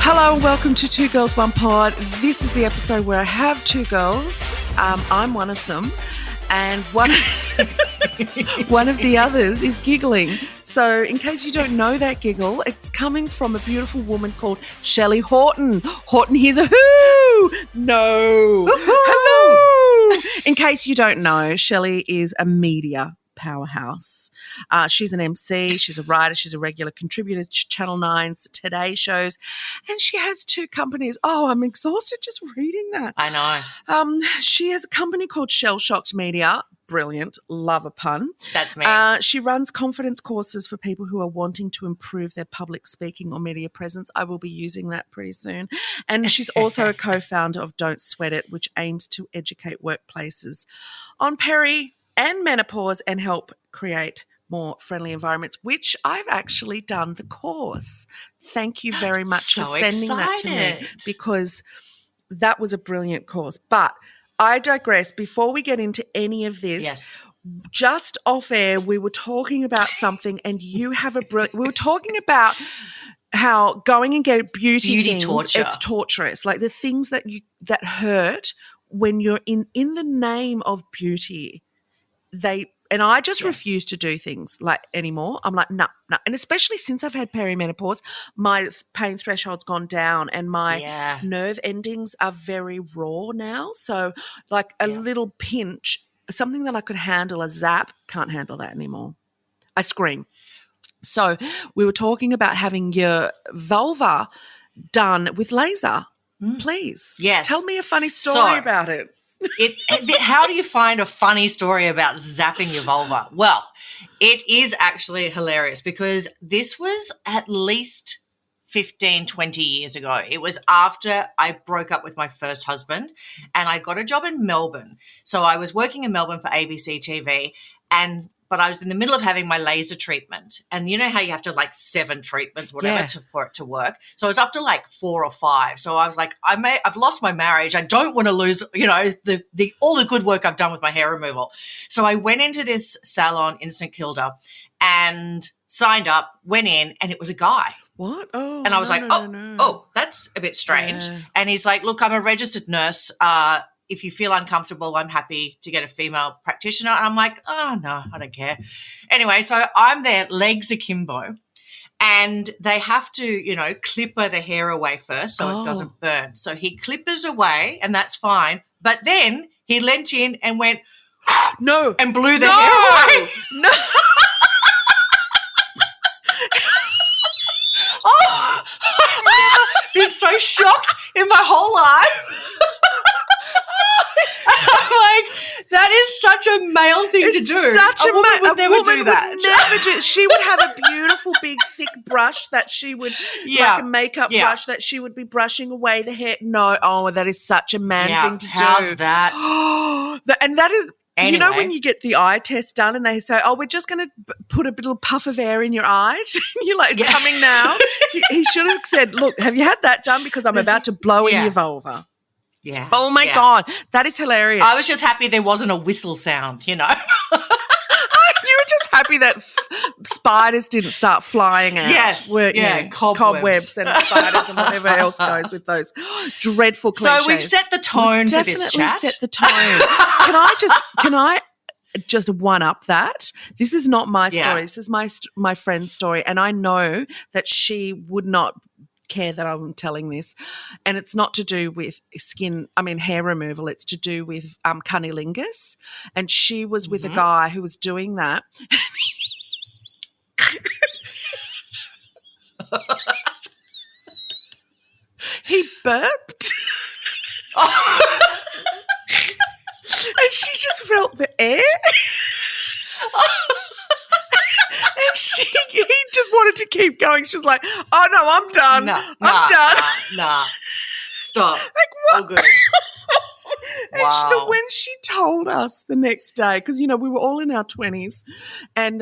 Hello and welcome to Two Girls, One Pod. This is the episode where I have two girls. I'm one of them, and one of the others is giggling. So in case you don't know that giggle, it's coming from a beautiful woman called Shelly Horton. Horton, here's a hoo! No. Woo-hoo! Hello! In case you don't know, Shelly is a media powerhouse. She's an MC, she's a writer, she's a regular contributor to Channel 9's Today shows, and she has two companies. Oh, I'm exhausted just reading that. I know. She has a company called Shell Shocked Media. Brilliant. Love a pun. That's me. She runs confidence courses for people who are wanting to improve their public speaking or media presence. I will be using that pretty soon. And she's also a co-founder of Don't Sweat It, which aims to educate workplaces on peri and menopause and help create more friendly environments, which I've actually done the course. Thank you very much for sending that to me, because that was a brilliant course. But I digress. Before we get into any of this, just off air, we were talking about something, and you have we were talking about how going and get beauty things, torture. It's torturous. Like the things that hurt when you're in the name of beauty. And I just refuse to do things like anymore. I'm like, no. And especially since I've had perimenopause, my pain threshold's gone down and my nerve endings are very raw now. So like a little pinch, something that I could handle, a zap, can't handle that anymore. I scream. So we were talking about having your vulva done with laser. Please. Yes. Tell me a funny story about it. How do you find a funny story about zapping your vulva? Well, it is actually hilarious because this was at least 15, 20 years ago. It was after I broke up with my first husband and I got a job in Melbourne. So I was working in Melbourne for ABC TV, but I was in the middle of having my laser treatment. And you know how you have to like 7 treatments, whatever, for it to work. So I was up to like 4 or 5. So I was like, I've lost my marriage. I don't want to lose, all the good work I've done with my hair removal. So I went into this salon in St Kilda and signed up, went in, and it was a guy. What? Oh, and I was oh, that's a bit strange. Yeah. And he's like, look, I'm a registered nurse. If you feel uncomfortable, I'm happy to get a female practitioner. And I'm like, oh, no, I don't care. Anyway, so I'm there, legs akimbo, and they have to, clipper the hair away first so it doesn't burn. So he clippers away, and that's fine. But then he leant in and went, no, and blew the hair away. No. Oh, I've never been so shocked in my whole life. I'm like, that is such a male thing to do. A woman would never do that. She would have a beautiful big thick brush that she would, like a makeup brush that she would be brushing away the hair. No, that is such a man thing to do. How's that? And that is, anyway. When you get the eye test done and they say, we're just going to put a little puff of air in your eyes. You're like, it's coming now. He should have said, look, have you had that done? Because I'm about to blow in your vulva. Yeah. Oh, my God. That is hilarious. I was just happy there wasn't a whistle sound, You were just happy that spiders didn't start flying out. Yes. Cobwebs and spiders and whatever else goes with those dreadful cliches. So we've set the tone for this chat. Definitely set the tone. Can I just one up that? This is not my story. This is my friend's story, and I know that she would not care that I'm telling this, and it's not to do with hair removal, it's to do with cunnilingus, and she was with a guy who was doing that. He burped and she just felt the air. And he just wanted to keep going. She's like, oh, no, I'm done. I'm done. Nah. Stop. Like, what? All good. And when she told us the next day, because, we were all in our 20s, and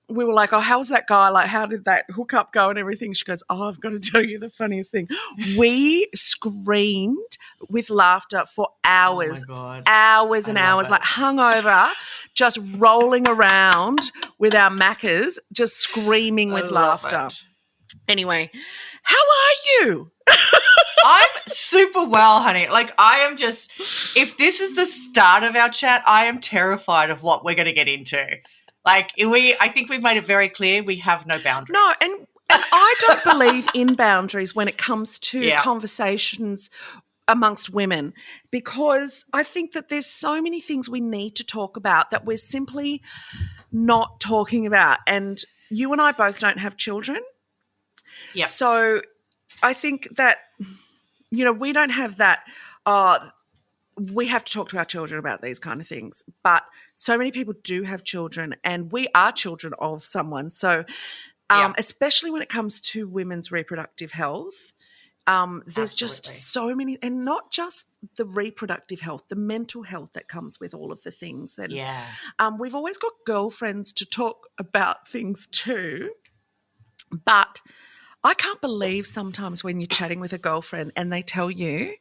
we were like, how's that guy? Like, how did that hookup go and everything? She goes, I've got to tell you the funniest thing. We screamed with laughter for hours. Oh, my God. Hours and hours, like hungover, just rolling around with our macas, just screaming with laughter. Anyway, how are you? I'm super well, honey. Like, I am just, if this is the start of our chat, I am terrified of what we're going to get into. Like, I think we've made it very clear we have no boundaries. No, and I don't believe in boundaries when it comes to conversations amongst women, because I think that there's so many things we need to talk about that we're simply not talking about. And you and I both don't have children. Yeah. So I think that, we don't have that. We have to talk to our children about these kind of things. But so many people do have children, and we are children of someone. So especially when it comes to women's reproductive health, there's just so many, and not just the reproductive health, the mental health that comes with all of the things. And we've always got girlfriends to talk about things too. But I can't believe sometimes when you're chatting with a girlfriend and they tell you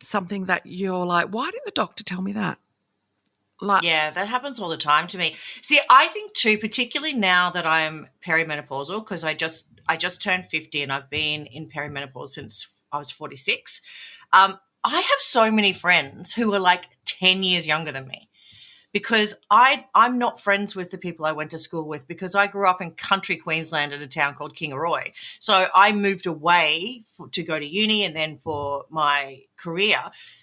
something that you're like, why didn't the doctor tell me that? Yeah, that happens all the time to me. See, I think too, particularly now that I'm perimenopausal, because I just turned 50 and I've been in perimenopause since I was 46. I have so many friends who are like 10 years younger than me, because I'm not friends with the people I went to school with, because I grew up in country Queensland in a town called Kingaroy. So I moved away to go to uni and then for my career.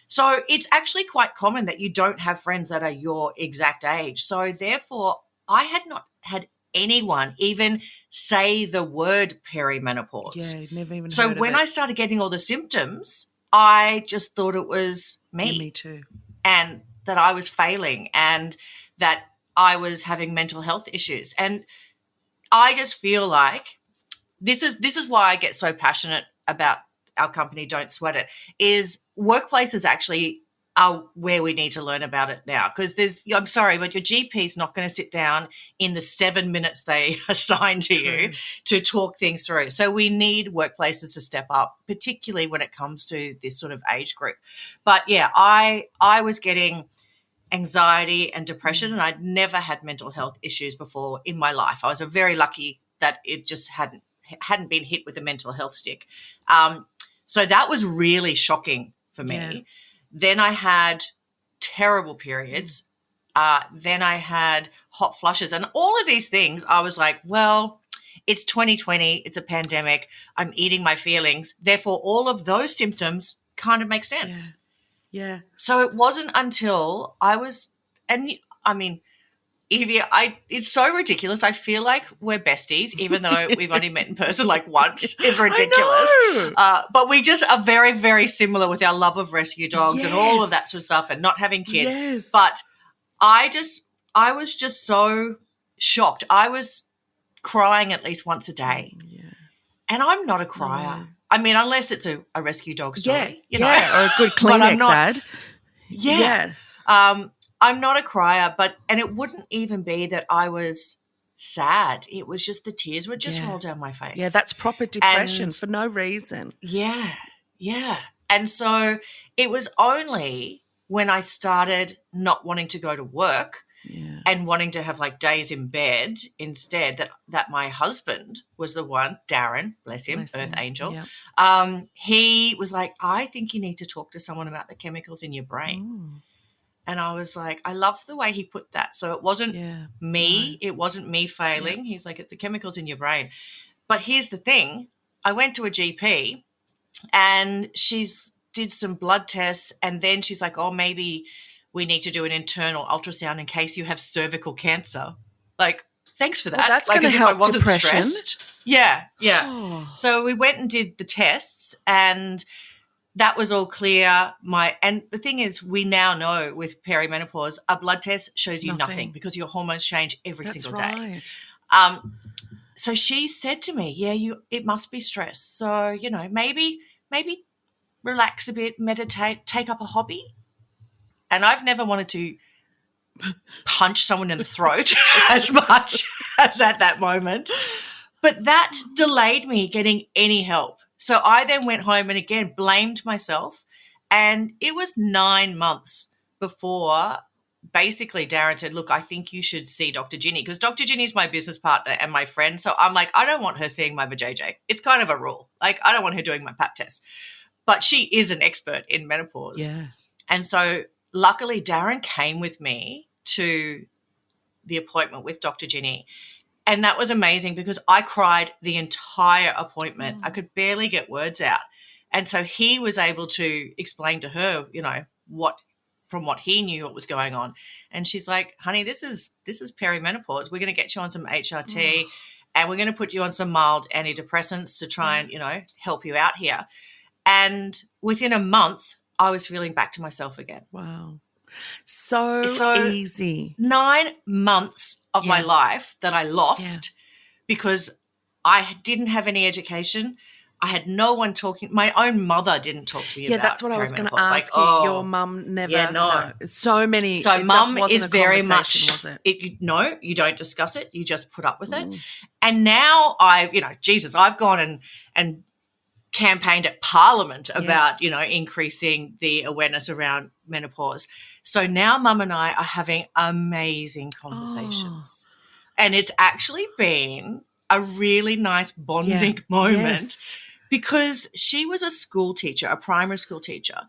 So it's actually quite common that you don't have friends that are your exact age. So therefore, I had not had anyone even say the word perimenopause. Yeah, never even so heard of when it. I started getting all the symptoms, I just thought it was me. Yeah, me too. And that I was failing and that I was having mental health issues. And I just feel like this is why I get so passionate about our company, Don't Sweat It, is workplaces actually are where we need to learn about it now. Because I'm sorry, but your GP is not going to sit down in the 7 minutes they assign to you to talk things through. So we need workplaces to step up, particularly when it comes to this sort of age group. But yeah, I was getting anxiety and depression, and I'd never had mental health issues before in my life. I was very lucky that it just hadn't been hit with a mental health stick. So that was really shocking for me. Yeah. Then I had terrible periods. Then I had hot flushes, and all of these things I was like, well, it's 2020, it's a pandemic, I'm eating my feelings. Therefore, all of those symptoms kind of make sense. Yeah. So it wasn't until I was, and I mean, Yvie, it's so ridiculous. I feel like we're besties, even though we've only met in person like once. It's ridiculous. I know. But we just are very, very similar with our love of rescue dogs and all of that sort of stuff, and not having kids. Yes. But I was just so shocked. I was crying at least once a day. Yeah. And I'm not a crier. No. I mean, unless it's a rescue dog story. Yeah, you know. or a good Kleenex ad. Yeah. I'm not a crier, and it wouldn't even be that I was sad. It was just the tears would just roll down my face. Yeah, that's proper depression for no reason. Yeah, yeah. And so it was only when I started not wanting to go to work and wanting to have like days in bed instead that my husband was the one, Darren, bless him, Earth Angel. Yeah. He was like, I think you need to talk to someone about the chemicals in your brain. Mm. And I was like, I love the way he put that. So it wasn't me. No. It wasn't me failing. Yeah. He's like, it's the chemicals in your brain. But here's the thing. I went to a GP and she's did some blood tests, and then she's like, oh, maybe we need to do an internal ultrasound in case you have cervical cancer. Like, thanks for that. Well, that's like, going to help I wasn't depression. Stressed. Yeah. Oh. So we went and did the tests, and that was all clear. And the thing is, we now know with perimenopause, a blood test shows you nothing because your hormones change every single day. So she said to me, it must be stress. So, maybe relax a bit, meditate, take up a hobby. And I've never wanted to punch someone in the throat as much as at that moment. But that delayed me getting any help. So I then went home and again blamed myself. And it was 9 months before basically Darren said, look, I think you should see Dr. Ginny, because Dr. Ginny's my business partner and my friend. So I'm like, I don't want her seeing my vajayjay. It's kind of a rule. Like, I don't want her doing my pap test. But she is an expert in menopause. Yeah. And so luckily Darren came with me to the appointment with Dr. Ginny. And that was amazing because I cried the entire appointment. I could barely get words out. And so he was able to explain to her, you know, what he knew what was going on. And she's like, honey, this is perimenopause. We're going to get you on some HRT and we're going to put you on some mild antidepressants to try and, you know, help you out here. And within a month, I was feeling back to myself again. Wow. So easy. 9 months of my life that I lost because I didn't have any education. I had no one talking. My own mother didn't talk to me about that's what I was going to ask you. Your mum never. Yeah, no. So many. So mum is very much. Was it? No, you don't discuss it. You just put up with it. And now I've gone and campaigned at Parliament about, you know, increasing the awareness around menopause. So now Mum and I are having amazing conversations. And it's actually been a really nice bonding moment because she was a school teacher, a primary school teacher,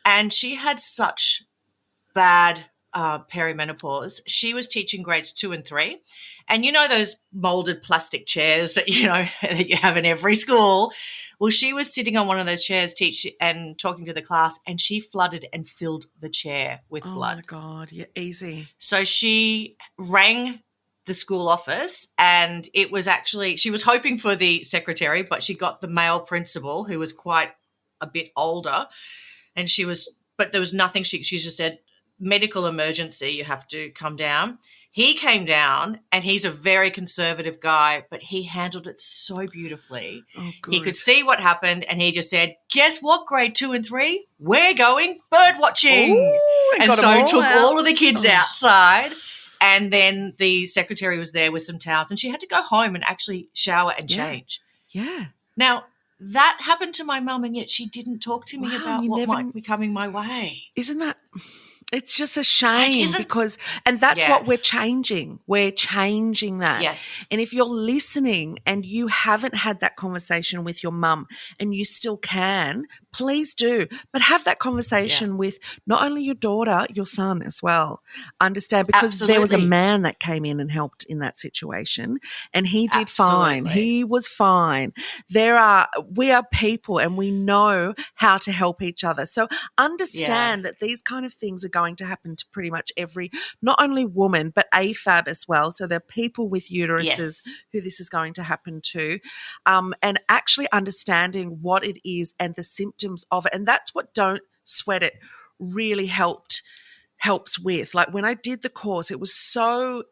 and she had such bad perimenopause. She was teaching grades 2 and 3. And you know those molded plastic chairs that, you know, that you have in every school? Well, she was sitting on one of those chairs teaching and talking to the class, and she flooded and filled the chair with blood. Oh, my God. Yeah, easy. So she rang the school office, and it was actually, she was hoping for the secretary, but she got the male principal who was quite a bit older, and but there was nothing. She just said, medical emergency, you have to come down. He came down, and he's a very conservative guy, but he handled it so beautifully. Oh, good. He could see what happened, and he just said, guess what, grade 2 and 3? We're going bird watching. Ooh, and so took all of the kids outside, and then the secretary was there with some towels, and she had to go home and actually shower and change. Yeah. Now, that happened to my mum, and yet she didn't talk to me about what might be coming my way. Isn't that... It's just a shame and that's what we're changing. We're changing that. Yes. And if you're listening and you haven't had that conversation with your mum and you still can, please do. But have that conversation with not only your daughter, your son as well. Understand, because there was a man that came in and helped in that situation, and he did fine. He was fine. We are people, and we know how to help each other. So understand that these kind of things are going to happen to pretty much every, not only woman, but AFAB as well. So there are people with uteruses who this is going to happen to, and actually understanding what it is and the symptoms of it. And that's what Don't Sweat It really helps with. Like when I did the course, it was so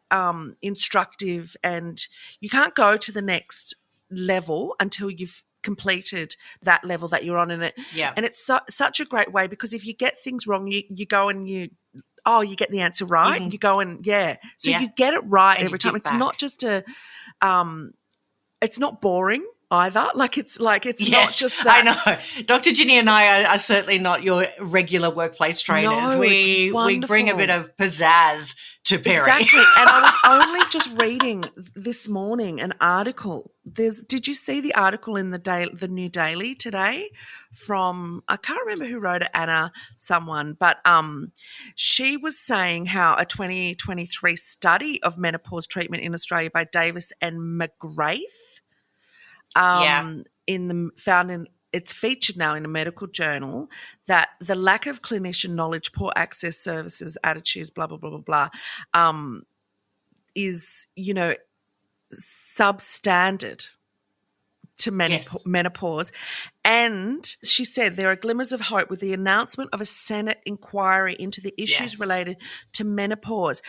instructive, and you can't go to the next level until you've completed that level that you're on in it. Yeah. And it's such a great way, because if you get things wrong, you go and you get the answer right. You go and so you get it right every time. It's not just it's not boring either. It's not just that. I know. Dr. Ginny and I are certainly not your regular workplace trainers. No, we bring a bit of pizzazz to Perry. Exactly. And I was only just reading this morning an article. Did you see the article in the New Daily today from, I can't remember who wrote it, Anna someone, but she was saying how a 2023 study of menopause treatment in Australia by Davis and McGrath it's featured now in a medical journal, that the lack of clinician knowledge, poor access, services, attitudes, blah, blah, blah, blah, blah, is, substandard to menopause. And she said there are glimmers of hope with the announcement of a Senate inquiry into the issues related to menopause.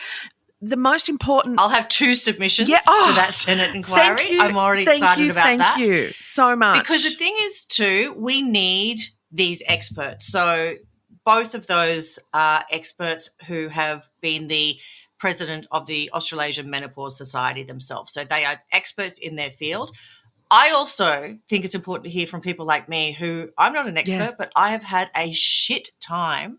The most important... I'll have 2 submissions for that Senate inquiry. Thank you. I'm already excited about that. Thank you so much. Because the thing is too, we need these experts. So both of those are experts who have been the president of the Australasian Menopause Society themselves. So they are experts in their field. I also think it's important to hear from people like me who, I'm not an expert, but I have had a shit time,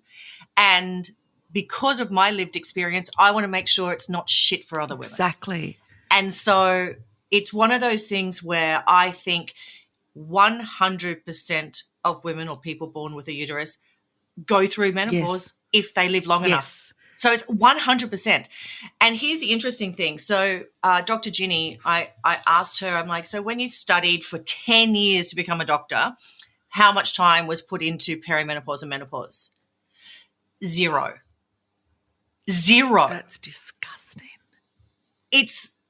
and because of my lived experience, I want to make sure it's not shit for other women. Exactly. And so it's one of those things where I think 100% of women or people born with a uterus go through menopause if they live long enough. So it's 100%. And here's the interesting thing. So Dr. Ginny, I asked her, I'm like, so when you studied for 10 years to become a doctor, how much time was put into perimenopause and menopause? Zero. That's disgusting.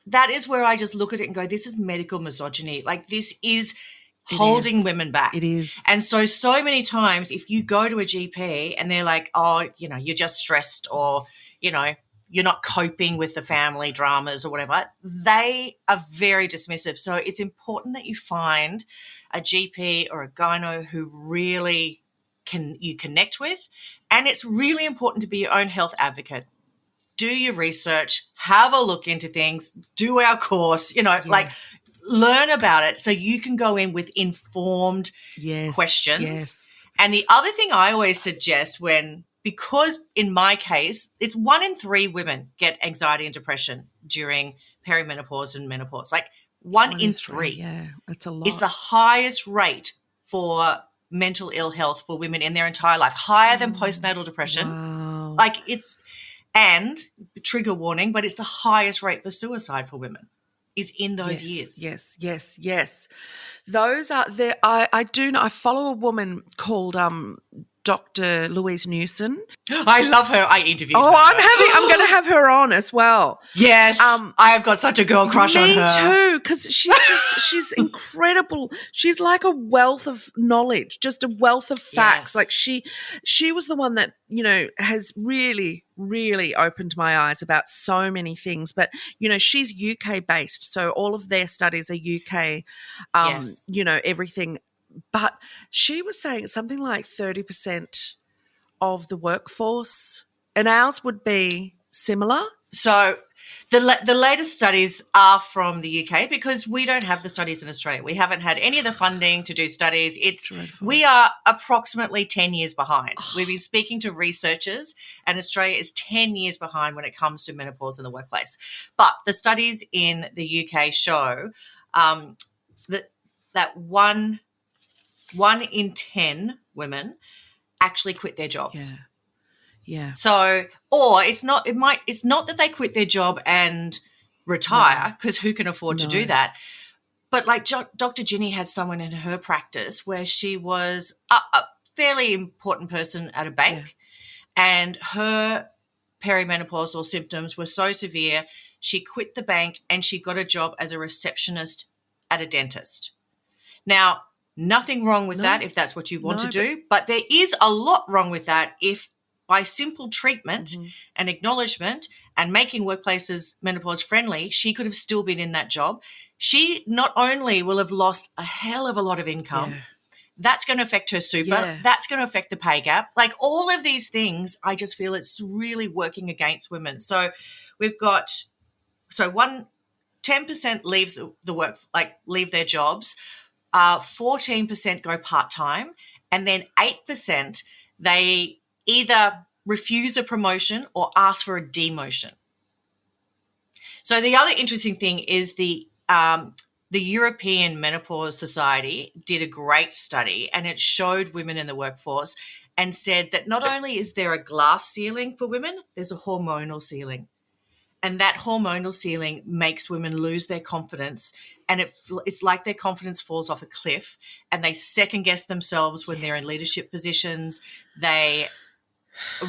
That is where I just look at it and go, this is medical misogyny. Like, this is holding women back. It is. And so many times if you go to a GP and they're like, oh, you're just stressed, or, you're not coping with the family dramas or whatever, they are very dismissive. So it's important that you find a GP or a gyno who really you connect with. And it's really important to be your own health advocate. Do your research, have a look into things, do our course, like learn about it so you can go in with informed questions. Yes. And the other thing I always suggest because in my case, it's 1 in 3 women get anxiety and depression during perimenopause and menopause. Like 1 in 3. Yeah, that's a lot. It's the highest rate for mental ill health for women in their entire life, higher than postnatal depression. Wow. Like and trigger warning, but it's the highest rate for suicide for women is in those years. Yes. Those are there. I do know. I follow a woman called Dr. Louise Newson. I love her. I interviewed her. I'm going to have her on as well. Yes. I have got such a girl crush on her. Me too, because she's incredible. She's like a wealth of knowledge, just a wealth of facts. Yes. Like she was the one that, has really, really opened my eyes about so many things. But, she's UK based. So all of their studies are UK, everything. But she was saying something like 30% of the workforce, and ours would be similar. So the latest studies are from the UK because we don't have the studies in Australia. We haven't had any of the funding to do studies. We are approximately 10 years behind. We've been speaking to researchers, and Australia is 10 years behind when it comes to menopause in the workplace. But the studies in the UK show that one in 10 women actually quit their jobs. Yeah. So, or it's not that they quit their job and retire, because who can afford to do that? But like Dr. Ginny had someone in her practice where she was a fairly important person at a bank, and her perimenopausal symptoms were so severe, she quit the bank and she got a job as a receptionist at a dentist. Now, nothing wrong with that if that's what you want to do, but there is a lot wrong with that if by simple treatment and acknowledgement and making workplaces menopause friendly, she could have still been in that job. She not only will have lost a hell of a lot of income, that's going to affect her super, that's going to affect the pay gap. Like all of these things, I just feel it's really working against women. So we've got, 10% leave the work, like leave their jobs, 14% go part-time, and then 8% they either refuse a promotion or ask for a demotion. So the other interesting thing is the European Menopause Society did a great study, and it showed women in the workforce and said that not only is there a glass ceiling for women, there's a hormonal ceiling. And that hormonal ceiling makes women lose their confidence, and it's like their confidence falls off a cliff, and they second guess themselves when they're in leadership positions. They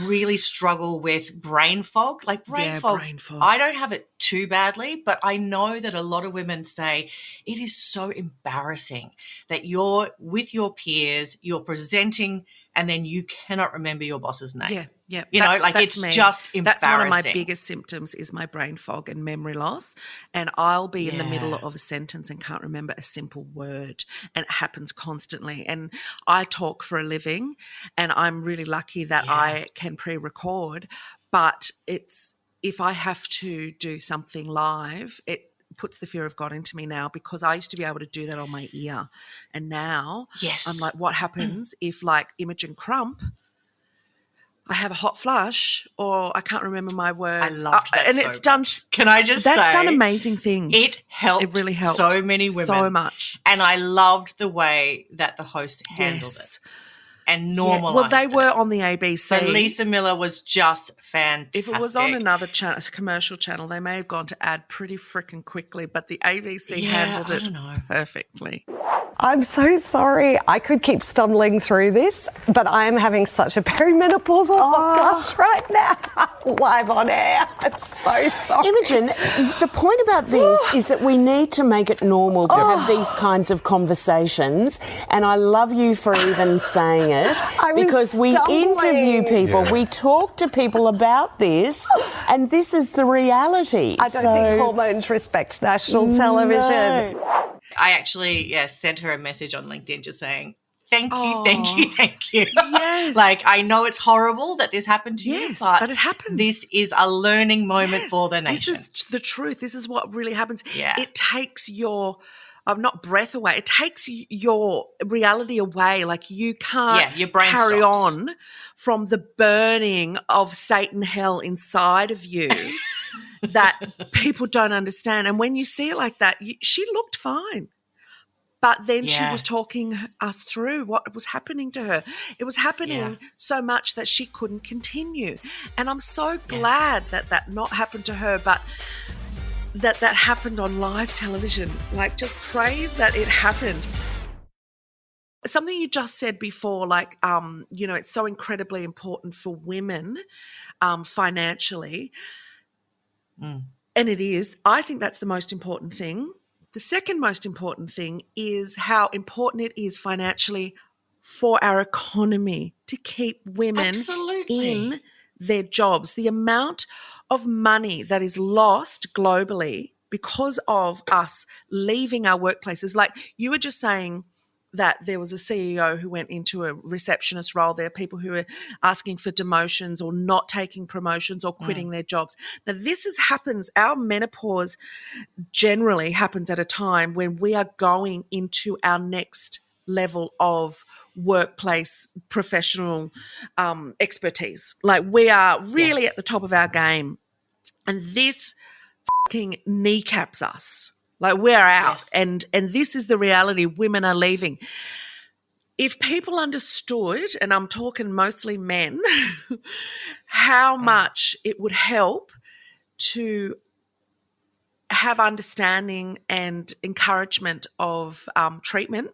really struggle with brain fog. Like brain fog, I don't have it too badly, but I know that a lot of women say it is so embarrassing that you're with your peers, you're presenting, and then you cannot remember your boss's name. Yeah. It's me. just embarrassing. That's one of my biggest symptoms is my brain fog and memory loss. And I'll be in the middle of a sentence and can't remember a simple word. And it happens constantly. And I talk for a living, and I'm really lucky that I can pre-record. But if I have to do something live, it puts the fear of God into me now, because I used to be able to do that on my ear. And now I'm like, what happens if like Imogen Crump I have a hot flush, or I can't remember my words. I loved that and so it's done. much. Can I just that's say, done amazing things. It helped. It really helped so many women so much, and I loved the way that the host handled it and normalized. Well, they were it. on the ABC. So Lisa Miller was just fantastic. If it was on another channel, a commercial channel, they may have gone to ad pretty freaking quickly, but the ABC handled it perfectly. I'm so sorry. I could keep stumbling through this, but I am having such a perimenopausal flush right now, live on air. I'm so sorry. Imogen, the point about this is that we need to make it normal to have these kinds of conversations, and I love you for even saying it, because we interview people, we talk to people about this, and this is the reality. I don't think hormones respect national television. No. I actually sent her a message on LinkedIn just saying, thank you. Yes. Like, I know it's horrible that this happened to you, but it happens. This is a learning moment for the nation. This is the truth. This is what really happens. Yeah. It takes your not breath away. It takes your reality away. Like, you can't your brain carry stops. on from the burning of Satan hell inside of you that people don't understand. And when you see it like that, she looked fine. But then she was talking us through what was happening to her. It was happening so much that she couldn't continue. And I'm so glad that not happened to her, but that happened on live television. Like, just praise that it happened. Something you just said before, like, it's so incredibly important for women financially. And it is. I think that's the most important thing. The second most important thing is how important it is financially for our economy to keep women in their jobs. The amount of money that is lost globally because of us leaving our workplaces. Like, you were just saying that there was a CEO who went into a receptionist role. There are people who are asking for demotions or not taking promotions or quitting their jobs. Now, this happens. Our menopause generally happens at a time when we are going into our next level of workplace professional expertise. Like, we are really at the top of our game, and this fucking kneecaps us. Like, we're out, and this is the reality. Women are leaving. If people understood, and I'm talking mostly men, how much it would help to have understanding and encouragement of treatment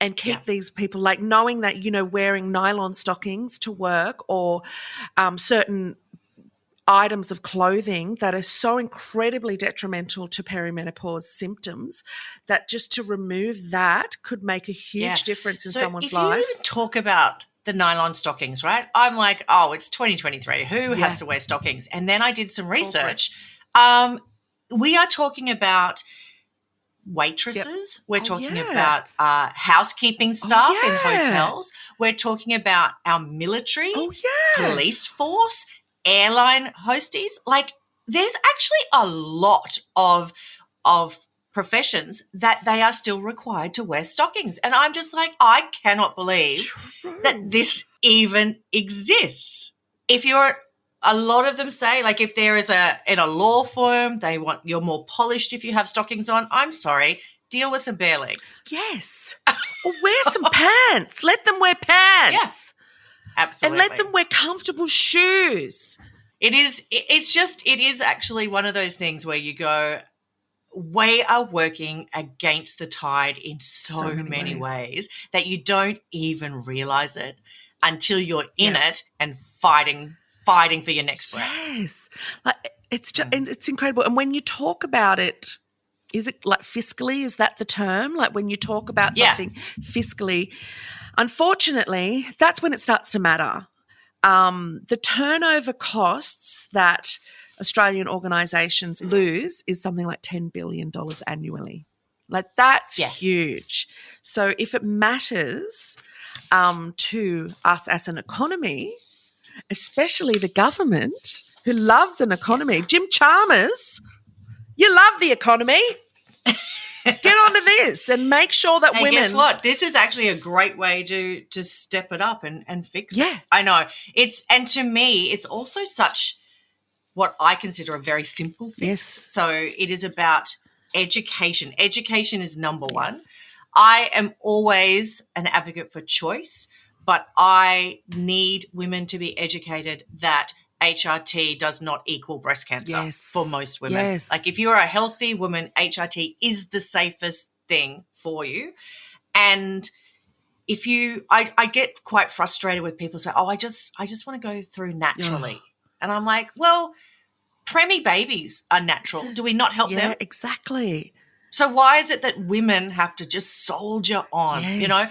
and keep these people, like, knowing that, wearing nylon stockings to work or certain items of clothing that are so incredibly detrimental to perimenopause symptoms, that just to remove that could make a huge difference in someone's life. If you talk about the nylon stockings, right? I'm like, it's 2023. Who has to wear stockings? And then I did some research. We are talking about waitresses. We're talking about housekeeping staff in hotels. We're talking about our military, police force, airline hosties. Like, there's actually a lot of professions that they are still required to wear stockings. And I'm just like, I cannot believe that this even exists. A lot of them say, like, if there is in a law firm, they want you're more polished if you have stockings on. I'm sorry, deal with some bare legs. Yes. Or wear some pants. Let them wear pants. Yes. Absolutely. And let them wear comfortable shoes. It is actually one of those things where you go, we are working against the tide in so many ways that you don't even realize it until you're in it and fighting for your next breath. Yes. Like, it's just, it's incredible. And when you talk about it, is it like fiscally? Is that the term? Like, when you talk about something fiscally, unfortunately, that's when it starts to matter. The turnover costs that Australian organisations lose is something like $10 billion annually. Like, that's huge. So if it matters to us as an economy, especially the government, who loves an economy, Jim Chalmers, you love the economy. Get onto this and make sure that women. Guess what? This is actually a great way to step it up and fix it. I know. And to me, it's also such what I consider a very simple fix. Yes. So it is about education. Education is number one. I am always an advocate for choice, but I need women to be educated that HRT does not equal breast cancer for most women. Yes. Like if you're a healthy woman, HRT is the safest thing for you. And if I get quite frustrated with people say, I just want to go through naturally. And I'm like, well, preemie babies are natural. Do we not help them? Yeah, exactly. So why is it that women have to just soldier on? Yes. You know,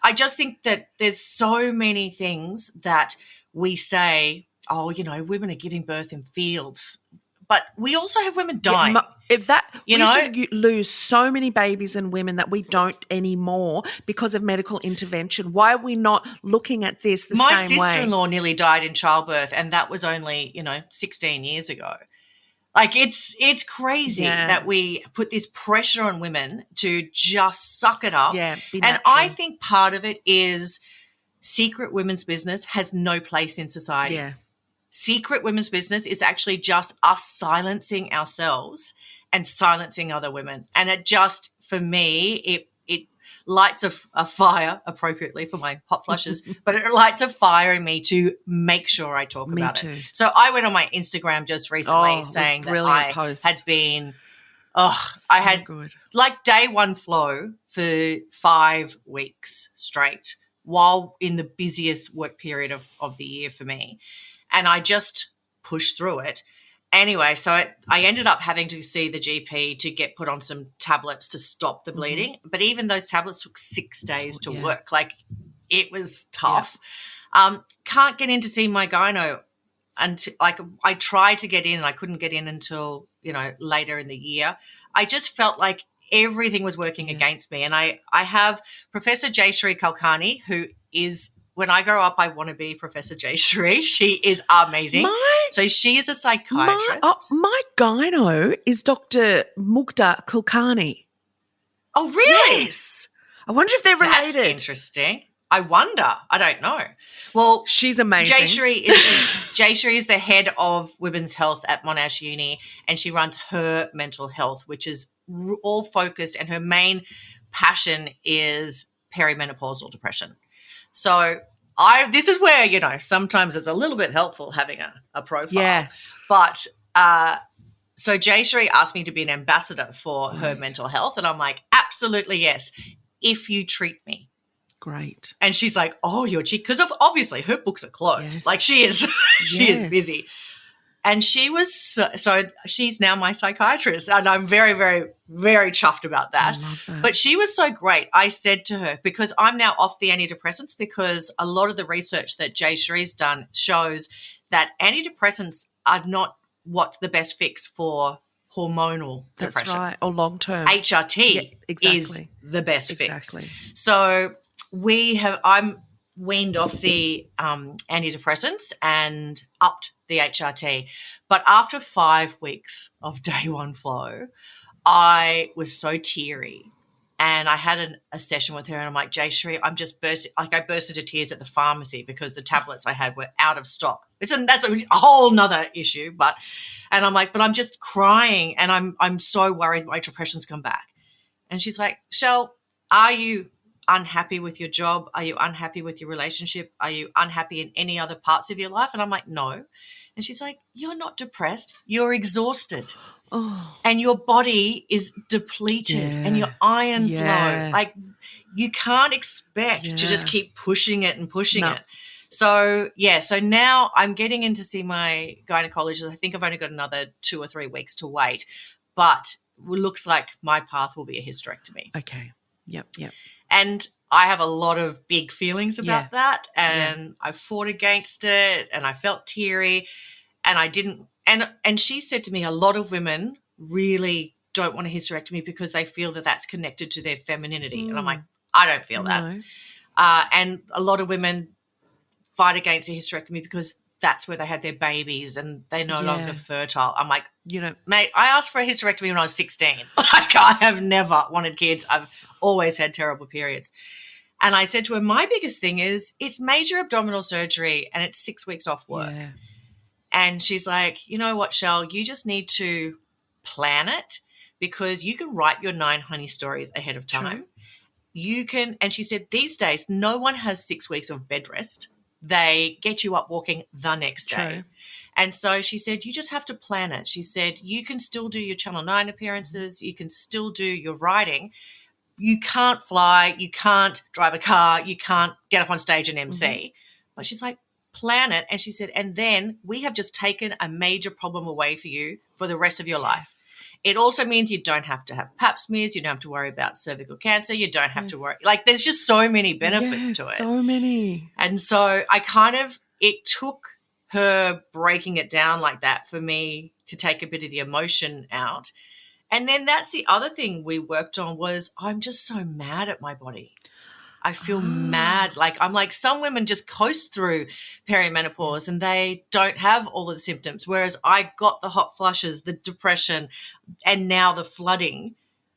I just think that there's so many things that we say, women are giving birth in fields, but we also have women dying. We used to lose so many babies and women that we don't anymore because of medical intervention. Why are we not looking at this the same way? My sister-in-law nearly died in childbirth, and that was only 16 years ago. Like it's crazy that we put this pressure on women to just suck it up. Yeah, be and natural. I think part of it is secret women's business has no place in society. Yeah. Secret women's business is actually just us silencing ourselves and silencing other women. And it just, for me, it lights a fire, appropriately for my hot flushes, but it lights a fire in me to make sure I talk about it. So I went on my Instagram just recently saying that I had been, I had like day one flow for 5 weeks straight while in the busiest work period of the year for me. And I just pushed through it. Anyway, so I ended up having to see the GP to get put on some tablets to stop the bleeding. But even those tablets took 6 days to work. Like it was tough. Can't get in to see my gyno. And I tried to get in and I couldn't get in until, later in the year. I just felt like everything was working against me. And I have Professor Jayshree Kulkarni, who is, when I grow up, I want to be Professor Jayshree. She is amazing. So she is a psychiatrist. My gyno is Dr. Mukta Kulkarni. Oh, really? Yes. I wonder if they're related. That's interesting. I wonder. I don't know. Well, she's amazing. Jayshree is the head of women's health at Monash Uni, and she runs her mental health, which is all focused, and her main passion is perimenopausal depression. So this is where, sometimes it's a little bit helpful having a profile. Yeah. But so Jayshree asked me to be an ambassador for her mental health, and I'm like, absolutely yes, if you treat me. Great. And she's like, oh, you're cheap. Because obviously her books are closed. Yes. Like she is is busy. And she was so she's now my psychiatrist, and I'm very, very, very chuffed about that. I love that. But she was so great. I said to her, because I'm now off the antidepressants, because a lot of the research that Jayshree's done shows that antidepressants are not what's the best fix for hormonal depression. That's right, or long term. HRT is the best fix. So I'm weaned off the antidepressants and upped the HRT. But after 5 weeks of day one flow, I was so teary. And I had a session with her, and I'm like, Jayshree, I burst into tears at the pharmacy because the tablets I had were out of stock. That's a whole nother issue. And I'm like, but I'm just crying, and I'm so worried my depression's come back. And she's like, Shell, are you unhappy with your job? Are you unhappy with your relationship? Are you unhappy in any other parts of your life? And I'm like, no. And she's like, you're not depressed. You're exhausted. Oh. And your body is depleted and your iron's low. Like you can't expect to just keep pushing it and pushing it. So, so now I'm getting in to see my gynecologist. I think I've only got another 2 or 3 weeks to wait, but it looks like my path will be a hysterectomy. Okay. Yep. And I have a lot of big feelings about that, and I fought against it, and I felt teary, and I didn't. And she said to me, a lot of women really don't want a hysterectomy because they feel that that's connected to their femininity. And I'm like, I don't feel that. And a lot of women fight against a hysterectomy because that's where they had their babies and they're no longer fertile. I'm like, You know, mate, I asked for a hysterectomy when I was 16. Like, I have never wanted kids. I've always had terrible periods. And I said to her, my biggest thing is it's major abdominal surgery and it's 6 weeks off work. Yeah. And she's like, you know what, Shell, you just need to plan it because you can write your 9 honey stories ahead of time. True. You can, and she said, these days, no one has 6 weeks of bed rest. They get you up walking the next day. True. And so she said, you just have to plan it. She said, you can still do your Channel 9 appearances. You can still do your writing. You can't fly. You can't drive a car. You can't get up on stage and MC. Mm-hmm. But she's like, plan it. And she said, and then we have just taken a major problem away for you for the rest of your life. It also means you don't have to have pap smears. You don't have to worry about cervical cancer. You don't have to worry. Like, there's just so many benefits to it. So many. And so it took her breaking it down like that for me to take a bit of the emotion out. And then that's the other thing we worked on was I'm just so mad at my body. I feel mad. Like, I'm like, some women just coast through perimenopause and they don't have all of the symptoms, whereas I got the hot flushes, the depression, and now the flooding.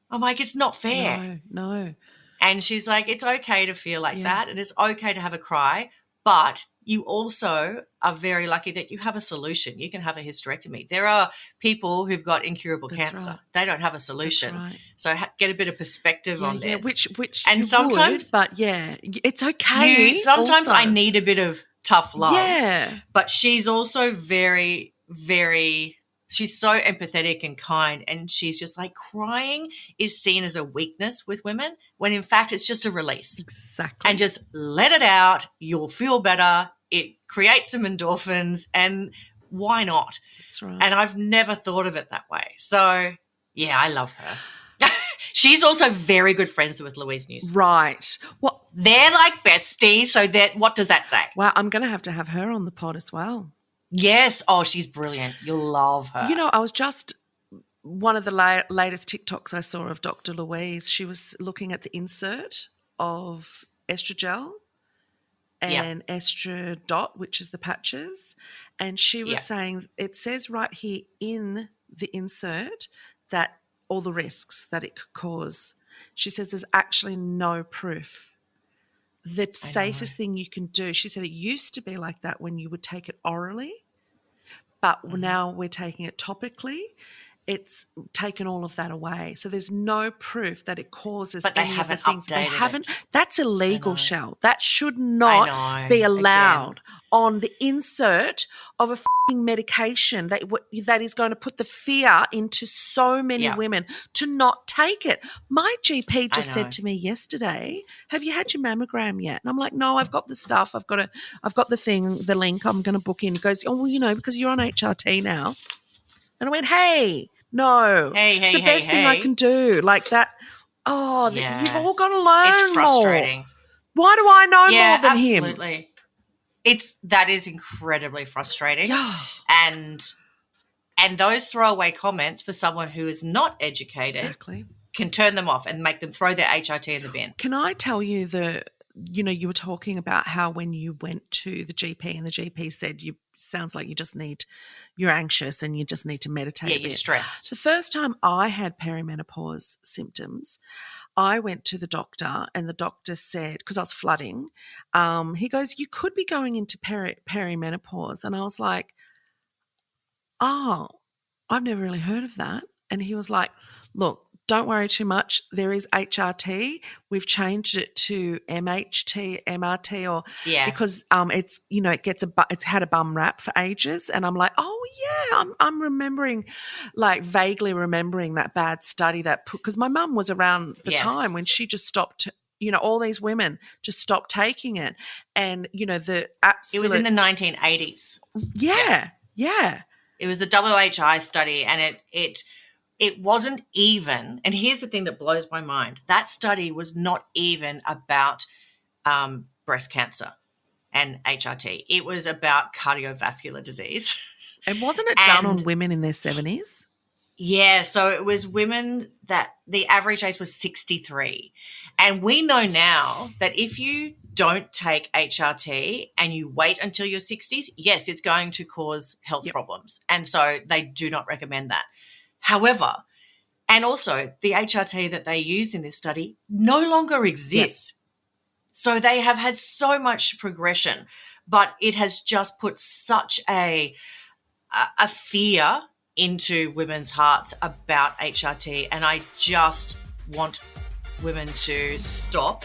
I'm like, it's not fair. No. And she's like, it's okay to feel like that and it's okay to have a cry, but you also are very lucky that you have a solution. You can have a hysterectomy. There are people who've got incurable cancer. Right. They don't have a solution. Right. So get a bit of perspective on this. Which and you sometimes, would, but it's okay. Sometimes also. I need a bit of tough love. Yeah. But she's also very, very, she's so empathetic and kind, and she's just like, crying is seen as a weakness with women when in fact it's just a release. Exactly. And just let it out. You'll feel better. It creates some endorphins, and why not? That's right. And I've never thought of it that way. So, yeah, I love her. She's also very good friends with Louise News. Right. Well, they're like besties. So what does that say? Wow, I'm going to have her on the pod as well. Yes. Oh, she's brilliant. You'll love her. You know, I was just one of the latest TikToks I saw of Dr. Louise. She was looking at the insert of estrogel and estradot, which is the patches, and she was saying it says right here in the insert that all the risks that it could cause. She says there's actually no proof. The safest thing you can do, she said it used to be like that when you would take it orally, but now we're taking it topically. It's taken all of that away. So there's no proof that it causes any of the things. They haven't. That's illegal, Shell. That should not be allowed on the insert of a fucking medication that is going to put the fear into so many women to not take it. My GP just said to me yesterday, "Have you had your mammogram yet?" And I'm like, "No, I've got the stuff. I've got the link. I'm going to book in." He goes, "Oh, well, because you're on HRT now." And I went, "Hey, no, it's the best thing I can do." Like that. Oh, you've all got to learn. It's frustrating. More. Why do I know more than him? Absolutely. That is incredibly frustrating. And those throwaway comments for someone who is not educated can turn them off and make them throw their HRT in the bin. Can I tell you you were talking about how when you went to the GP and the GP said sounds like you're anxious and you just need to meditate a bit. You're stressed. The first time I had perimenopause symptoms, I went to the doctor and the doctor said, because I was flooding, he goes, "You could be going into perimenopause." And I was like, "Oh, I've never really heard of that." And he was like, "Look, don't worry too much. There is HRT. We've changed it to MHT, MRT, because it's it's had a bum rap for ages." And I'm like, "Oh yeah, I'm remembering, like vaguely remembering that bad study because my mum was around the time when she just stopped. All these women just stopped taking it, and the absolute. It was in the 1980s. Yeah. It was a WHI study, and it wasn't even, and here's the thing that blows my mind, that study was not even about breast cancer and HRT. It was about cardiovascular disease. And wasn't it done on women in their 70s? Yeah, so it was women that the average age was 63. And we know now that if you don't take HRT and you wait until your 60s, yes, it's going to cause health problems. And so they do not recommend that. However, and also the HRT that they used in this study no longer exists. Yep. So they have had so much progression, but it has just put such a fear into women's hearts about HRT, and I just want women to stop,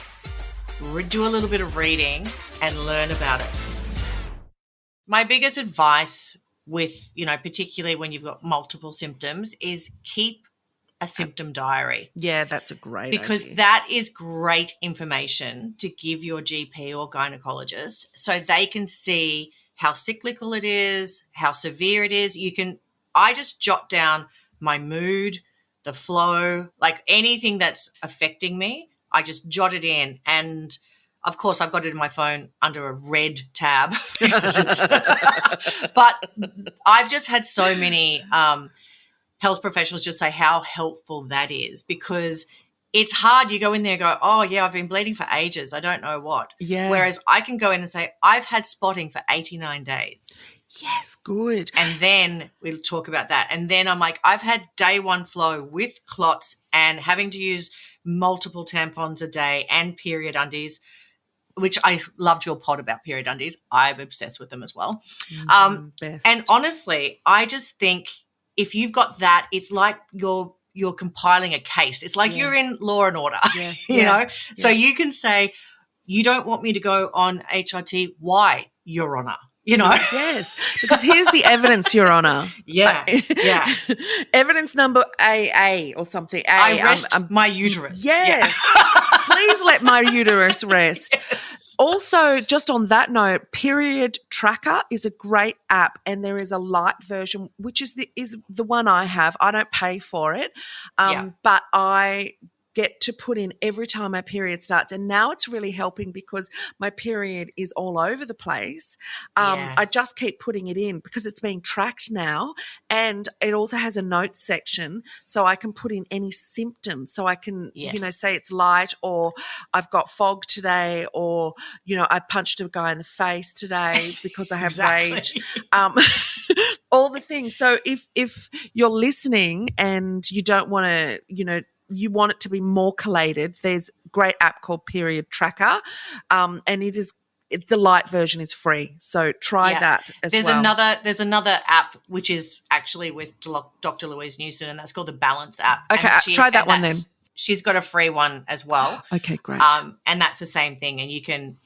do a little bit of reading and learn about it. My biggest advice with, particularly when you've got multiple symptoms, is keep a symptom diary. Yeah, that's a great because idea. That is great information to give your GP or gynecologist so they can see how cyclical it is, how severe it is. I just jot down my mood, the flow, like anything that's affecting me, I just jot it in. And of course, I've got it in my phone under a red tab. But I've just had so many health professionals just say how helpful that is, because it's hard. You go in there and go, oh, yeah, I've been bleeding for ages. I don't know what. Yeah. Whereas I can go in and say, I've had spotting for 89 days. Yes, good. And then we'll talk about that. And then I'm like, I've had day one flow with clots and having to use multiple tampons a day and period undies, which I loved your pod about period undies. I'm obsessed with them as well. Best. And honestly, I just think if you've got that, it's like you're compiling a case. It's like you're in Law and Order, you know? So you can say, you don't want me to go on HRT. Why, Your Honour? Yes, because here's the evidence, Your Honour. Yeah. Evidence number AA or something. I rest my uterus. Yes. Please let my uterus rest. Yes. Also, just on that note, Period Tracker is a great app, and there is a light version, which is the one I have. I don't pay for it, but I get to put in every time my period starts, and now it's really helping because my period is all over the place. I just keep putting it in because it's being tracked now, and it also has a notes section so I can put in any symptoms, so I can say it's light, or I've got fog today, or I punched a guy in the face today because I have rage. All the things. So if you're listening and you don't want to, you want it to be more collated, there's a great app called Period Tracker, and the light version is free. So try that as well. There's another app which is actually with Dr. Louise Newson, and that's called the Balance app. Okay, try that one then. She's got a free one as well. Okay, great. And that's the same thing, and you can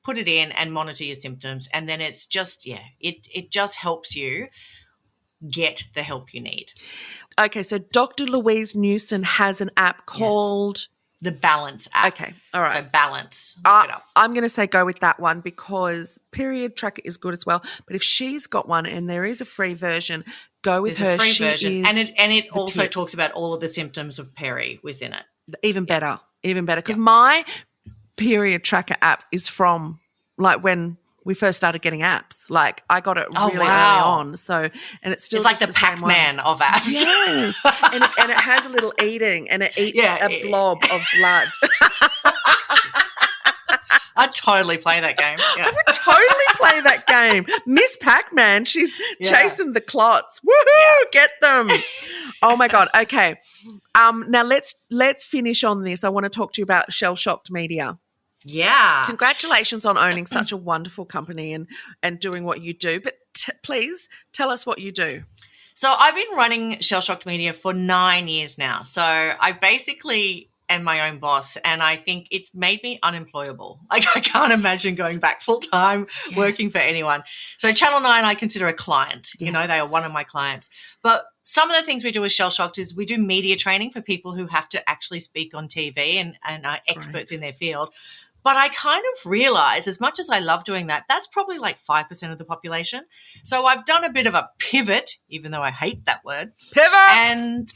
put it in and monitor your symptoms, and then it's just it just helps you get the help you need. Okay, so Dr. Louise Newson has an app called the Balance app. Okay, all right. So Balance, look it up. I'm going to say go with that one because Period Tracker is good as well. But if she's got one and there is a free version, go with her. There's a free version, and it also talks about all of the symptoms of peri within it. Even better, because my Period Tracker app is from when we first started getting apps. Like I got it really early on. So, and it's like the Pac-Man of apps. Yes. and it has a little eating, and it eats a blob of blood. I'd totally play that game. Yeah. I would totally play that game. Miss Pac-Man, she's chasing the clots. Woohoo! Get them. Oh my God. Okay. Now let's finish on this. I want to talk to you about Shell Shocked Media. Yeah. Congratulations on owning such a wonderful company and doing what you do. But please tell us what you do. So I've been running Shell Shocked Media for 9 years now. So I basically am my own boss, and I think it's made me unemployable. Like I can't imagine going back full-time working for anyone. So Channel 9 I consider a client. They are one of my clients. But some of the things we do with Shell Shocked is we do media training for people who have to actually speak on TV and are experts in their field. But I kind of realize, as much as I love doing that, that's probably like 5% of the population. So I've done a bit of a pivot, even though I hate that word. Pivot!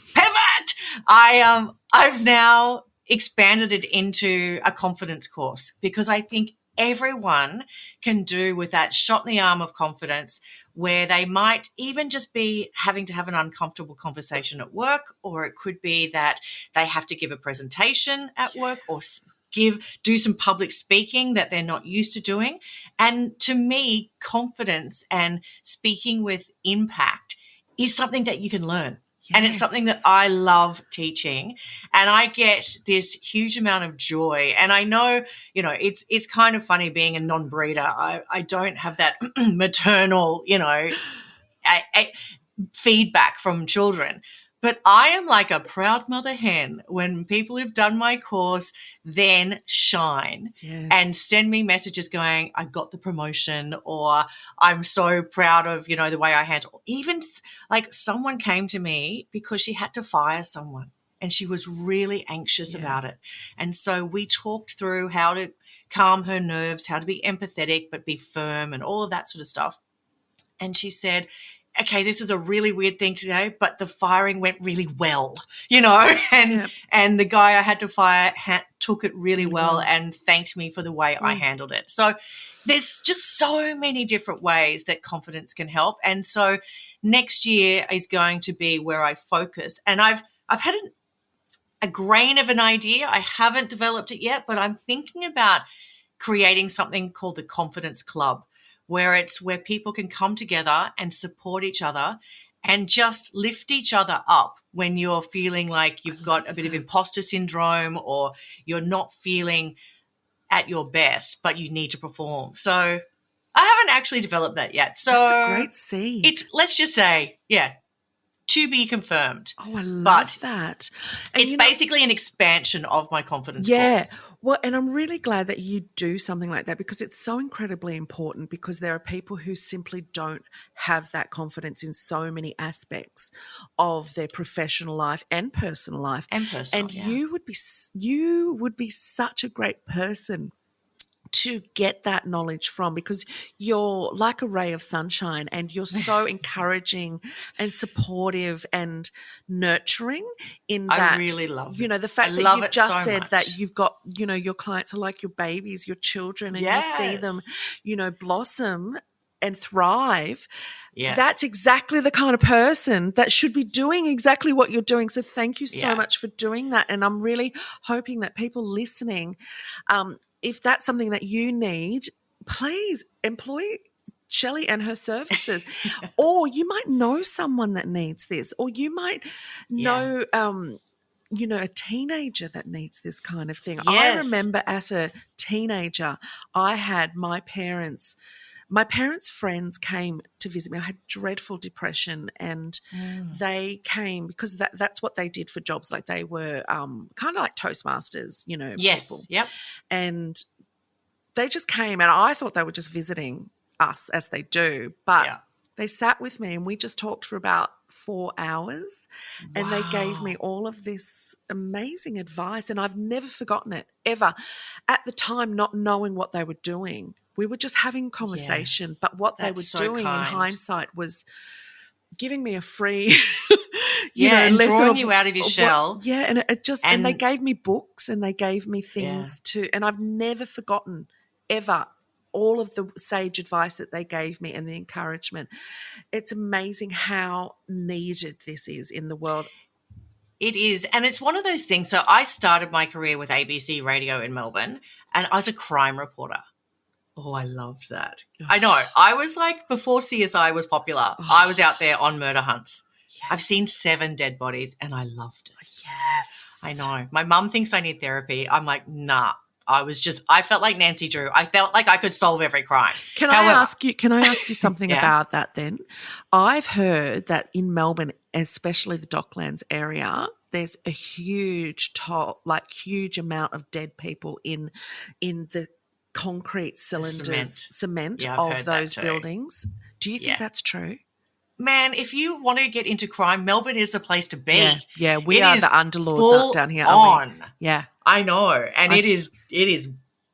I've now expanded it into a confidence course because I think everyone can do with that shot in the arm of confidence, where they might even just be having to have an uncomfortable conversation at work, or it could be that they have to give a presentation at work, or do some public speaking that they're not used to doing. And to me, confidence and speaking with impact is something that you can learn. Yes. And it's something that I love teaching, and I get this huge amount of joy. And I know, it's kind of funny being a non-breeder. I don't have that maternal, feedback from children. But I am like a proud mother hen when people who've done my course then shine and send me messages going, I got the promotion, or I'm so proud of, the way I handle. Even like someone came to me because she had to fire someone and she was really anxious about it. And so we talked through how to calm her nerves, how to be empathetic but be firm and all of that sort of stuff. And she said, okay, this is a really weird thing today, but the firing went really well, and the guy I had to fire took it really well and thanked me for the way I handled it. So there's just so many different ways that confidence can help. And so next year is going to be where I focus. And I've had a grain of an idea. I haven't developed it yet, but I'm thinking about creating something called the Confidence Club, where people can come together and support each other and just lift each other up when you're feeling like you've got a bit of imposter syndrome, or you're not feeling at your best, but you need to perform. So I haven't actually developed that yet. So that's a great seed. Let's just say, to be confirmed. Oh, I love that. And it's basically an expansion of my confidence course. Well, and I'm really glad that you do something like that, because it's so incredibly important, because there are people who simply don't have that confidence in so many aspects of their professional life and personal life. And you would be such a great person to get that knowledge from, because you're like a ray of sunshine and you're so encouraging and supportive and nurturing in that. I really love it. The fact that you've just said that you've got, your clients are like your babies, your children, and you see them, blossom and thrive. Yes. That's exactly the kind of person that should be doing exactly what you're doing. So thank you so much for doing that. And I'm really hoping that people listening, if that's something that you need, please employ Shelly and her services. Or you might know someone that needs this, or you might know, a teenager that needs this kind of thing. Yes. I remember as a teenager, I had my parents' friends came to visit me. I had dreadful depression, and they came because that's what they did for jobs. Like they were kind of like Toastmasters, Yes, people. yep. And they just came, and I thought they were just visiting us, as they do. But they sat with me and we just talked for about 4 hours, and they gave me all of this amazing advice, and I've never forgotten it, ever. At the time, not knowing what they were doing. We were just having conversation, but what they were doing in hindsight was giving me a free, and drawing you out of your shell. And it just, and they gave me books, and they gave me things and I've never forgotten ever all of the sage advice that they gave me and the encouragement. It's amazing how needed this is in the world. It is, and it's one of those things. So I started my career with ABC Radio in Melbourne, and I was a crime reporter. Oh, I loved that. I know. I was like, before CSI was popular, I was out there on murder hunts. Yes. I've seen 7 dead bodies, and I loved it. Yes. I know. My mum thinks I need therapy. I'm like, nah. I felt like Nancy Drew. I felt like I could solve every crime. Can I ask you something about that then? I've heard that in Melbourne, especially the Docklands area, there's a huge amount of dead people in the concrete cylinders, cement of those buildings. Do you think that's true? Man, if you want to get into crime, Melbourne is the place to be. Yeah, we are the underlords up down here. Aren't we? Yeah, I know, and it is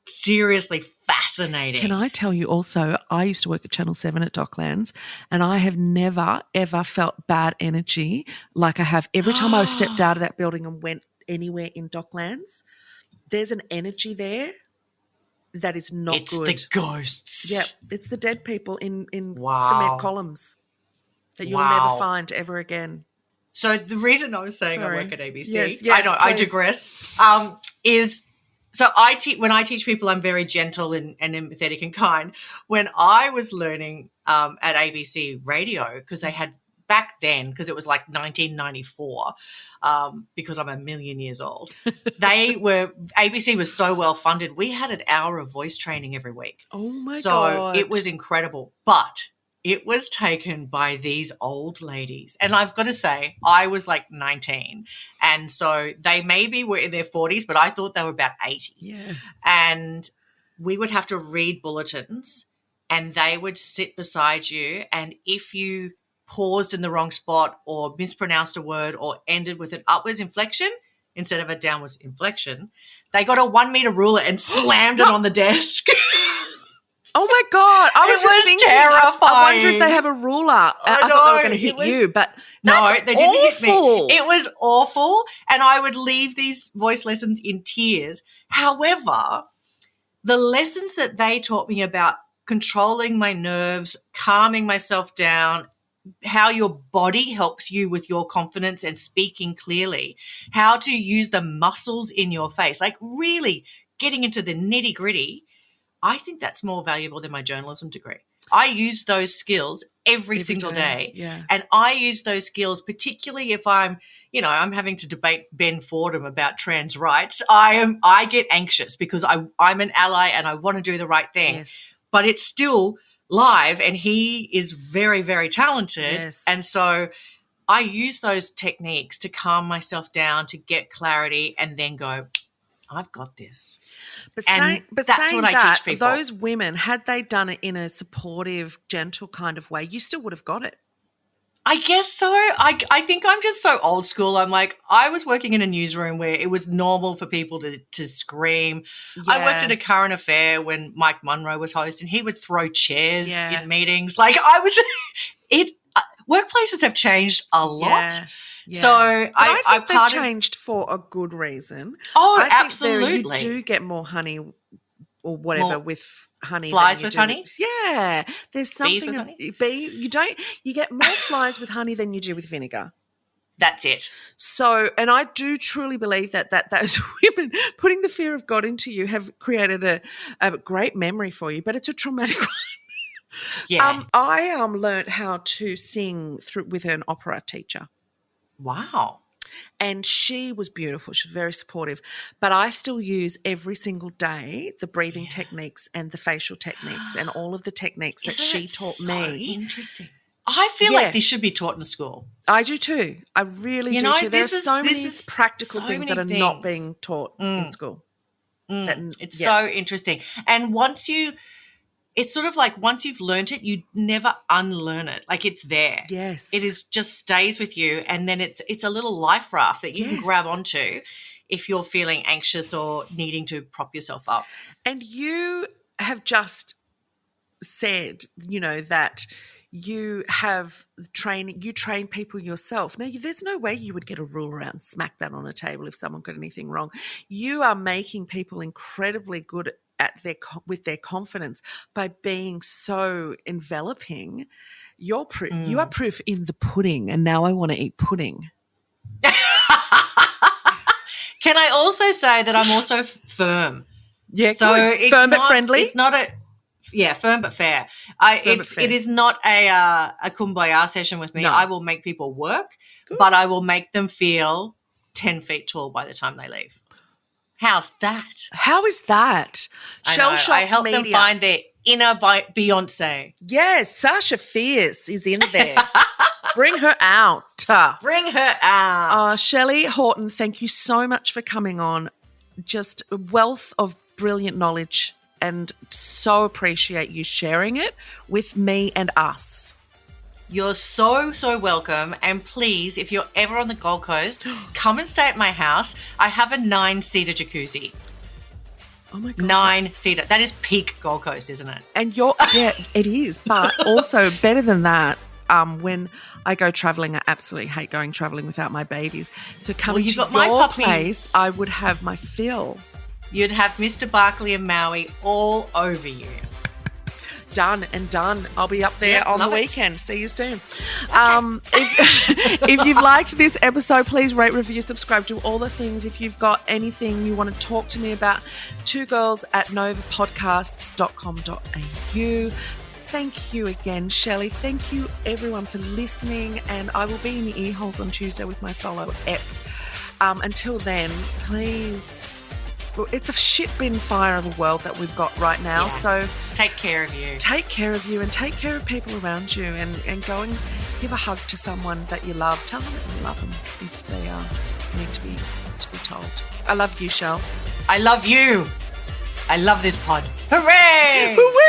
seriously fascinating. Can I tell you also, I used to work at Channel 7 at Docklands, and I have never, ever felt bad energy like I have every time I stepped out of that building and went anywhere in Docklands. There's an energy there. that is not it's good. It's the ghosts. Yeah, it's the dead people in Wow. cement columns that you'll never find ever again. So the reason I was saying I work at ABC, yes, I know, please. I digress, is so when I teach people, I'm very gentle and empathetic and kind. When I was learning at ABC Radio, because they had back then, because it was like 1994, because I'm a million years old, ABC was so well funded. We had an hour of voice training every week. Oh my God. So it was incredible. But it was taken by these old ladies. And I've got to say, I was like 19. And so they maybe were in their 40s, but I thought they were about 80. Yeah. And we would have to read bulletins and they would sit beside you. And if you paused in the wrong spot or mispronounced a word or ended with an upwards inflection instead of a downwards inflection, they got a 1 meter ruler and slammed it on the desk. Oh my God. I was just thinking, terrifying. I wonder if they have a ruler. I thought they were going to hit you, but no, that's they didn't hit awful. me. It was awful. And I would leave these voice lessons in tears. However, the lessons that they taught me about controlling my nerves, calming myself down, how your body helps you with your confidence and speaking clearly, how to use the muscles in your face, like really getting into the nitty gritty. I think that's more valuable than my journalism degree. I use those skills every single day. Yeah. And I use those skills, particularly if I'm having to debate Ben Fordham about trans rights. I get anxious because I'm an ally and I want to do the right thing. Yes. But it's still live and he is very, very talented. Yes. And so I use those techniques to calm myself down, to get clarity and then go, I've got this. But And that's that's what I teach people. Those women, had they done it in a supportive, gentle kind of way, you still would have got it. I guess so. I think I'm just so old school. I'm like, I was working in a newsroom where it was normal for people to scream. Yeah. I worked at a current affair when Mike Munro was host and he would throw chairs Yeah. in meetings. Like workplaces have changed a lot. Yeah. Yeah. So I think they've changed for a good reason. Oh, I think absolutely. You do get more honey or whatever with honey. Flies than you with do honey? Yeah. There's something. Bees with honey? Bees. You get more flies with honey than you do with vinegar. That's it. So, and I do truly believe that those women putting the fear of God into you have created a great memory for you, but it's a traumatic one. Yeah. I learned how to sing with an opera teacher. Wow. And she was beautiful. She was very supportive. But I still use every single day the breathing techniques and the facial techniques and all of the techniques that she taught me. Interesting. I feel like this should be taught in school. I do too. I really do too. There are so many practical things that are not being taught in school. It's so interesting. And it's sort of like once you've learnt it, you never unlearn it. Like it's there. Yes. It just stays with you. And then it's a little life raft that you can grab onto if you're feeling anxious or needing to prop yourself up. And you have just said, that you have you train people yourself. Now, there's no way you would get a ruler out and smack that on a table if someone got anything wrong. You are making people incredibly good with their confidence by being so enveloping. You're proof. You are proof in the pudding, and now I want to eat pudding. Can I also say that I'm also firm? Yeah, so good. Firm but friendly. It's not firm but fair. It is not a kumbaya session with me. No. I will make people work, but I will make them feel 10 feet tall by the time they leave. How's that? How is that? I help them find their inner Beyonce. Yes, Sasha Fierce is in there. Bring her out. Bring her out. Shelly Horton, thank you so much for coming on. Just a wealth of brilliant knowledge, and so appreciate you sharing it with me and us. You're so, so welcome. And please, if you're ever on the Gold Coast, come and stay at my house. I have a 9-seater jacuzzi. Oh, my God. 9-seater. That is peak Gold Coast, isn't it? And it is. But also better than that, when I go travelling, I absolutely hate going travelling without my babies. So coming to your place, I would have my fill. you'd have Mr. Barkley and Maui all over you. Done and done. I'll be up there on the weekend. See you soon. Okay. If you've liked this episode, please rate, review, subscribe, do all the things. If you've got anything you want to talk to me about, 2girls@novapodcasts.com.au. Thank you again, Shelly. Thank you, everyone, for listening. And I will be in the ear holes on Tuesday with my solo ep. Until then, please... It's a shit bin fire of a world that we've got right now. Yeah. So take care of you. Take care of you and take care of people around you and go and give a hug to someone that you love. Tell them that you love them if they need to be told. I love you, Shell. I love you. I love this pod. Hooray! Hooray!